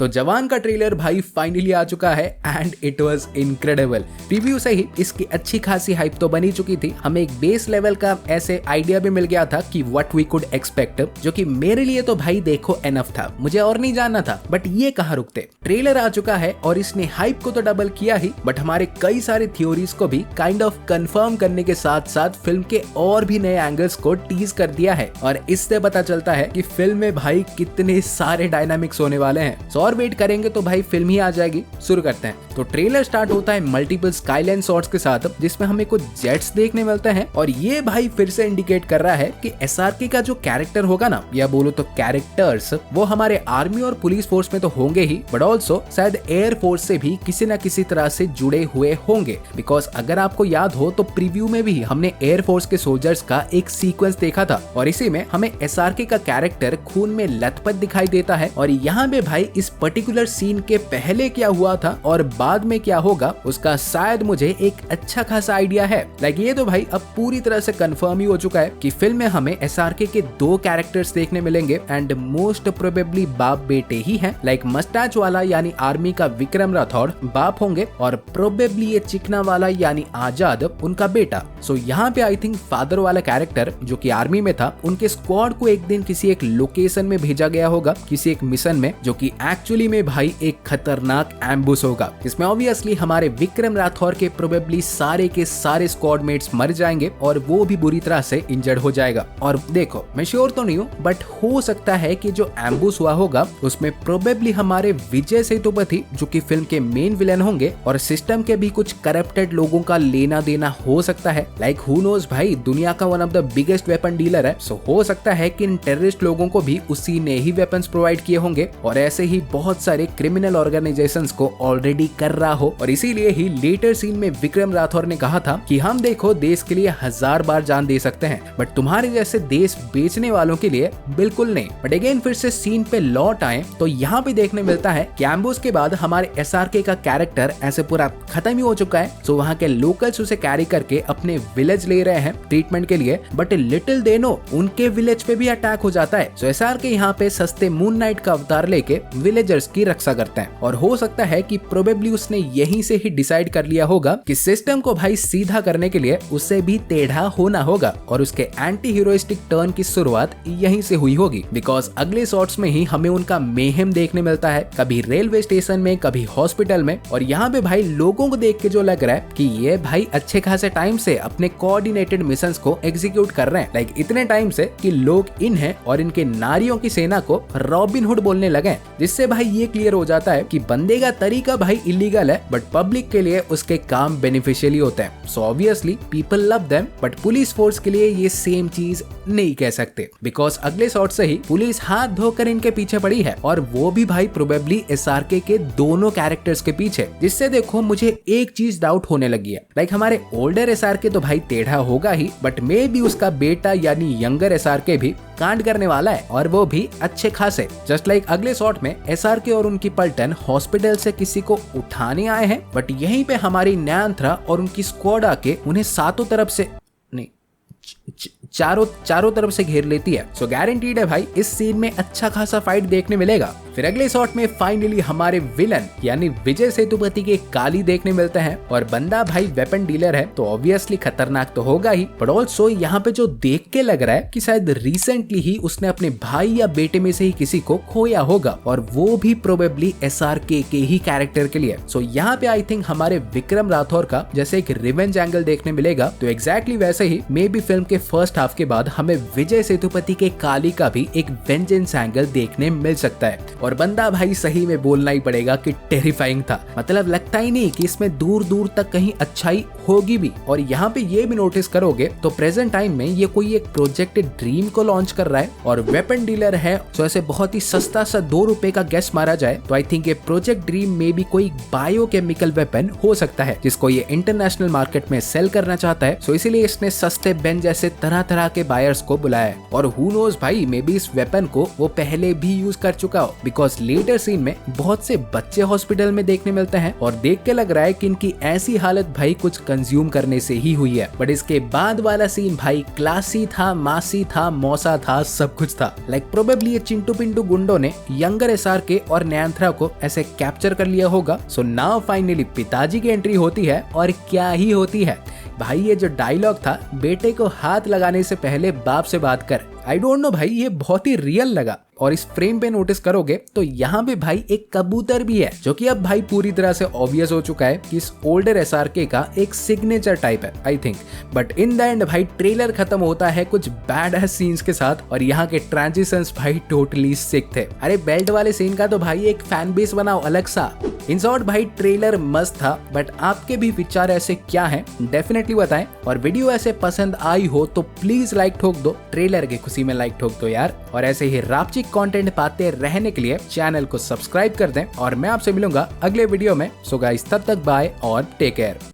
तो जवान का ट्रेलर भाई फाइनली आ चुका है and it was incredible. Preview से ही इसकी अच्छी खासी हाइप तो बनी चुकी थी, हमें एक बेस लेवल का ऐसे आइडिया भी मिल गया था कि व्हाट वी कुड एक्सपेक्ट, जो कि मेरे लिए तो भाई देखो एनफ था, मुझे और नहीं जानना था। बट ये कहाँ रुकते, ट्रेलर आ चुका है और इसने हाइप को तो डबल किया ही, बट हमारे कई सारे थ्योरीज को भी काइंड ऑफ कंफर्म करने के साथ साथ फिल्म के और भी नए एंगल्स को टीज कर दिया है। और इससे पता चलता है कि फिल्म में भाई कितने सारे डायनामिक्स होने वाले हैं। सो और वेट करेंगे तो भाई फिल्म ही आ जाएगी। शुरू करते हैं। तो ट्रेलर स्टार्ट होता है मल्टीपल स्काईलाइन शॉट्स के साथ, जिसमें हमें कुछ जेट्स देखने मिलते हैं और ये भाई फिर से इंडिकेट कर रहा है कि एसआरके का जो कैरेक्टर होगा ना, या बोलो तो कैरेक्टर्स, वो हमारे आर्मी और पुलिस फोर्स में तो होंगे ही, बट ऑल्सो शायद एयर फोर्स से भी किसी न किसी तरह से जुड़े हुए होंगे। बिकॉज अगर आपको याद हो तो प्रीव्यू में भी हमने एयर फोर्स के सोल्जर्स का एक सीक्वेंस देखा था और इसी में हमें एसआरके का कैरेक्टर खून में लथपथ दिखाई देता है। और यहाँ पे भाई इस पर्टिकुलर सीन के पहले क्या हुआ था और बाद में क्या होगा उसका शायद मुझे एक अच्छा खासा आइडिया है। लाइक ये तो भाई अब पूरी तरह से कंफर्म ही हो चुका है कि फिल्म में हमें एसआरके के दो कैरेक्टर्स देखने मिलेंगे एंड मोस्ट प्रोबेबली बाप बेटे ही हैं। लाइक मस्टैच वाला यानी आर्मी का विक्रम राठौड़ बाप होंगे और प्रोबेबली ये चिकना वाला यानी आजाद उनका बेटा। सो यहाँ पे आई थिंक फादर वाला कैरेक्टर जो कि आर्मी में था, उनके स्क्वाड को एक दिन किसी एक लोकेशन में भेजा गया होगा, किसी एक मिशन में, जो कि एक्चुअली में भाई एक खतरनाक एम्बुश होगा, जिसमें ऑब्वियसली हमारे विक्रम राठौर के प्रोबेबली सारे के सारे स्क्वाड मेट्स मर जाएंगे और वो भी बुरी तरह से इंजर्ड हो जाएगा। और देखो मैं श्योर तो नहीं हूँ, बट हो सकता है कि जो एम्बुश हुआ होगा उसमें प्रोबेबली हमारे विजय सेतुपति जो कि फिल्म के मेन विलन होंगे और सिस्टम के भी कुछ करप्टेड लोगों का लेना देना हो सकता है। लाइक हु नोज भाई, दुनिया का one of the biggest weapon dealer है, सो हो सकता है कि इन टेररिस्ट लोगों को भी उसी ने ही वेपन्स प्रोवाइड किए होंगे और ऐसे ही बहुत सारे क्रिमिनल ऑर्गेनाइजेशंस को ऑलरेडी कर रहा हो। और इसीलिए ही लेटर सीन में विक्रम राठौर ने कहा था कि हम देखो देश के लिए 1000 बार जान दे सकते हैं, बट तुम्हारे जैसे देश बेचने वालों के लिए बिल्कुल नहीं। बट अगेन फिर से सीन पे लौट आए तो यहाँ पे देखने मिलता है कि एम्बुश के बाद हमारे एसआरके का कैरेक्टर ऐसे पूरा खत्म ही हो चुका है। सो वहाँ के लोकल्स उसे कैरी करके अपने विलेज ले रहे हैं ट्रीटमेंट के लिए, बट लिटिल दे नो उनके विलेज पे भी अटैक हो जाता है। सो एसआरके यहाँ पे सस्ते मून नाइट का अवतार लेके विलेजर्स की रक्षा करते हैं और हो सकता है कि प्रोबेबली उसने यहीं से ही डिसाइड कर लिया होगा कि सिस्टम को भाई सीधा करने के लिए उसे भी टेढ़ा होना होगा और उसके एंटी हीरोइस्टिक टर्न की शुरुआत यहीं से हुई होगी। बिकॉज अगले शॉट्स में ही हमें उनका मेहम देखने मिलता है, कभी रेलवे स्टेशन में कभी हॉस्पिटल में। और यहाँ पे भाई लोगों को देख के जो लग रहा है कि ये भाई अच्छे खासे टाइम से अपने कोऑर्डिनेटेड मिशंस को एग्जीक्यूट कर रहे हैं। लाइक इतने टाइम से कि लोग इन्हें और इनके नारियों की सेना को रॉबिन हुड बोलने लगे, जिससे भाई ये क्लियर हो जाता है कि बंदे का तरीका भाई इलीगल है बट पब्लिक के लिए उसके काम बेनिफिशियली होते हैं। So obviously people love them, but police force के लिए ये सेम चीज नहीं कह सकते। बिकॉज अगले शॉट से ही पुलिस हाथ धोकर इनके पीछे पड़ी है और वो भी भाई प्रोबेबली एसआरके के दोनों कैरेक्टर्स के पीछे, जिससे देखो मुझे एक चीज डाउट होने लगी है। लाइक हमारे ओल्डर एसआरके तो भाई टेढ़ा होगा ही, बट मे भी उसका बेटा यानी यंगर एसआरके भी कांड करने वाला है और वो भी अच्छे खासे। जस्ट लाइक अगले शॉट में एसआरके और उनकी पलटन हॉस्पिटल से किसी को उठाने आए हैं, बट यहीं पे हमारी न्यांथरा और उनकी स्क्वाड आके उन्हें सातों तरफ से नहीं चारों तरफ से घेर लेती है। सो गारंटीड है भाई इस सीन में अच्छा खासा फाइट देखने मिलेगा। फिर अगले शॉट में फाइनली हमारे विलन यानी विजय सेतुपति के काली देखने मिलते हैं और बंदा भाई वेपन डीलर है तो ऑब्वियसली खतरनाक तो होगा ही, बट ऑल्सो यहाँ पे जो देख के लग रहा है कि शायद रिसेंटली ही उसने अपने भाई या बेटे में से ही किसी को खोया होगा और वो भी प्रोबेबली एसआरके के ही कैरेक्टर के लिए। सो यहाँ पे आई थिंक हमारे विक्रम राठौर का जैसे एक रिवेंज एंगल देखने मिलेगा, तो एग्जैक्टली वैसे ही मे बी फिल्म के फर्स्ट हाफ के बाद हमें विजय सेतुपति के काली का भी एक वेंजेंस एंगल देखने मिल सकता है। और बंदा भाई सही में बोलना ही पड़ेगा कि टेरिफाइंग था, मतलब लगता ही नहीं कि इसमें दूर दूर तक कहीं अच्छाई होगी भी। और यहाँ पे ये भी नोटिस करोगे तो प्रेजेंट टाइम में ये कोई एक प्रोजेक्ट ड्रीम को लॉन्च कर रहा है और वेपन डीलर है, तो ऐसे बहुत ही सस्ता सा 2 रुपए का गैस मारा जाए तो आई थिंक ये प्रोजेक्ट ड्रीम में भी कोई बायोकेमिकल वेपन हो सकता है जिसको ये इंटरनेशनल मार्केट में सेल करना चाहता है। सो इसीलिए इसने सस्ते बेन जैसे तरह तरह के बायर्स को बुलाया है और हु नोज भाई मे बी इस वेपन को वो पहले भी यूज कर चुका हो, बिकॉज लेटर सीन में बहुत से बच्चे हॉस्पिटल में देखने मिलते हैं और देख के लग रहा है कि इनकी ऐसी हालत भाई कुछ कंज्यूम करने से ही हुई है। बट इसके बाद वाला सीन भाई क्लासी था, मासी था, मौसा था, सब कुछ था। लाइक प्रोबेबली ये चिंटू पिंटू गुंडों ने यंगर एसआरके और नैंथरा को ऐसे कैप्चर कर लिया होगा। सो नाउ फाइनली पिताजी की एंट्री होती है और क्या ही होती है भाई, ये जो डायलॉग था बेटे को हाथ लगाने से पहले बाप से बात कर, आई डोंट नो भाई ये बहुत ही रियल लगा। और इस फ्रेम पे नोटिस करोगे तो यहाँ पे भाई एक कबूतर भी है जो कि अब भाई पूरी तरह से ऑब्वियस हो चुका है कि इस ओल्डर एसआरके का एक सिग्नेचर टाइप है I think. But in the end भाई ट्रेलर खत्म होता है कुछ बैड एस सीन्स के साथ और यहाँ के ट्रांजिशंस भाई टोटली सिक थे। अरे बेल्ट वाले सीन का तो भाई एक फैन बेस बनाओ अलग सा। इन शॉर्ट भाई ट्रेलर मस्त था, बट आपके भी विचार ऐसे क्या हैं डेफिनेटली बताएं। और वीडियो ऐसे पसंद आई हो तो प्लीज लाइक ठोक दो, ट्रेलर की खुशी में लाइक ठोक दो यार। और ऐसे ही रापचिक कंटेंट पाते रहने के लिए चैनल को सब्सक्राइब कर दें और मैं आपसे मिलूंगा अगले वीडियो में। सो गाइस तब तक बाय और टेक केयर।